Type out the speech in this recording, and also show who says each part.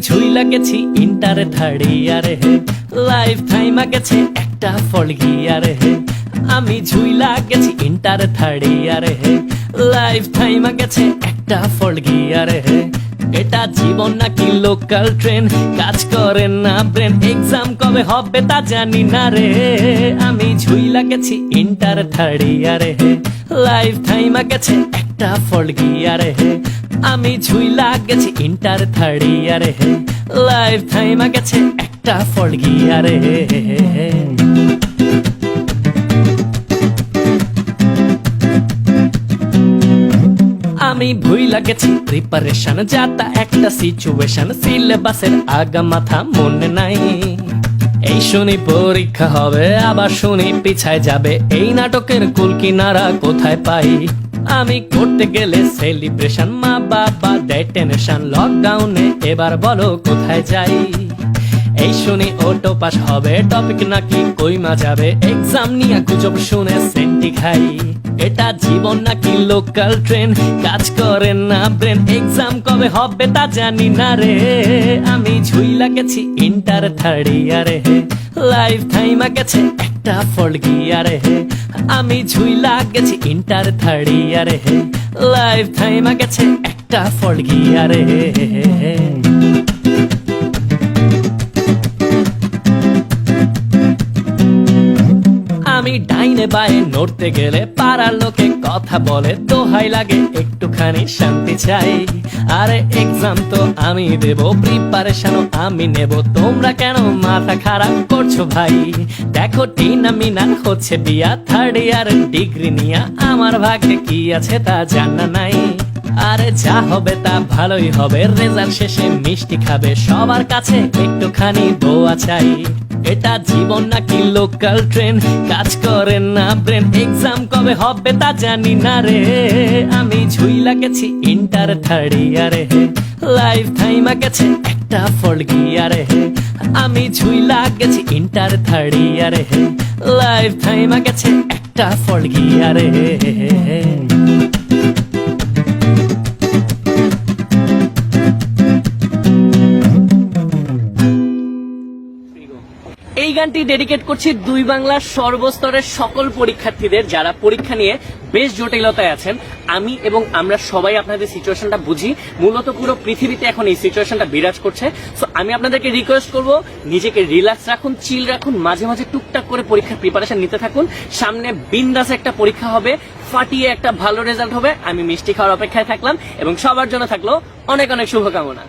Speaker 1: ঝুইলা গেছি ইন্টারে থার্ড ইয়ারে হে, লাইফ টাইমা গেছে একটা ফল গিয়ারে হে। আমি ঝুইলা গেছি ইন্টারে থার্ড ইয়ারে হে, লাইফ টাইমা গেছে একটা ফল গিয়ারে হে। এটা জীবন নাকি লোকাল ট্রেন, কাজ করে না ব্রেন, এক্সাম কবে হবে তা জানি না রে। আমি ঝুইলা গেছি ইন্টার থার্ড ইয়ারে হে, লাইফ টাইমা গেছে একটা ফল গিয়ারে হে। আমি ঝুইলা গেছি ইন্টার থার্ড ইয়ারে হে, লাইফ টাইমা গেছে একটা ফল গিয়ারে হে। আমি ভুইলা গেছি প্রিপারেশন, যাতা একটা সিচুয়েশন, সিলেবাসের আগা মাথা মনে নাই। এই শুনি পরীক্ষা হবে, আবার শুনি পিছায় যাবে, এই নাটকের কুল কিনারা কোথায় পাই। আমি করতে গেলে সেলিব্রেশন, মা বাবা দেয় টেনশন, লকডাউনে এবার বলো কোথায় যাই। এই শুনি অটো পাস হবে, টপিক নাকি কইমা যাবে, এক্সাম নিয়ে গুজব শুনে সেন্টি খাই। এটা জীবন নাকি লোকাল ট্রেন, কাজ করে না ব্রেন, এক্সাম কবে হবে তা জানি না রে। আমি ঝুইলা গেছি ইন্টার থার্ড ইয়ারে হে, লাইফ টাইমা গেছে একটা ফল গিয়ারে হে। আমি ঝুইলা গেছি ইন্টার থার্ড ইয়ারে হে, লাইফ টাইমা গেছে একটা ফল গিয়ারে হে। আমি ডাইনে বায়ে নড়তে গেলে পাড়ার লোকে কথা বলে, দোহাই লাগে একটুখানি শান্তি চাই। আরে এক্সাম তো আমি দেব, প্রিপারেশনও আমি নেব, তোমরা কেন মাথা খারাপ করছো ভাই। দেখো টিনা মিনার হচ্ছে বিয়া, থার্ড ইয়ার ডিগ্রি নিয়া, আমার ভাগ্যে কি আছে তা জানা নাই। আরে যা হবে তা ভালোই হবে, রেজাল্ট শেষে মিষ্টি খাবে, সবার কাছে একটুখানি দোয়া চাই। এটা জীবন নাকি লোকাল ট্রেন, কাজ করে না ব্রেন, এক্সাম কবে হবে তা জানি না রে। আমি ঝুইলা গেছি ইন্টার থার্ড ইয়ারে হে, লাইফ টাইমা গেছে একটা ফল গিয়ারে হে। আমি ঝুইলা গেছি ইন্টার থার্ড ইয়ারে হে, লাইফ টাইমা গেছে একটা ফল গিয়ারে হে। এই গানটি ডেডিকেট করছি দুই বাংলার সর্বস্তরের সকল পরীক্ষার্থীদের, যারা পরীক্ষা নিয়ে বেশ জটিলতায় আছেন। আমি এবং আমরা সবাই আপনাদের সিচুয়েশনটা বুঝি, মূলত পুরো পৃথিবীতে এখন এই সিচুয়েশনটা বিরাজ করছে। সো আমি আপনাদেরকে রিকোয়েস্ট করব, নিজেকে রিল্যাক্স রাখুন, চিল রাখুন, মাঝে মাঝে টুকটাক করে পরীক্ষার প্রিপারেশন নিতে থাকুন। সামনে বিন্দাস একটা পরীক্ষা হবে, ফাটিয়ে একটা ভালো রেজাল্ট হবে। আমি মিষ্টি খাওয়ার অপেক্ষায় থাকলাম এবং সবার জন্য থাকলো অনেক অনেক শুভকামনা।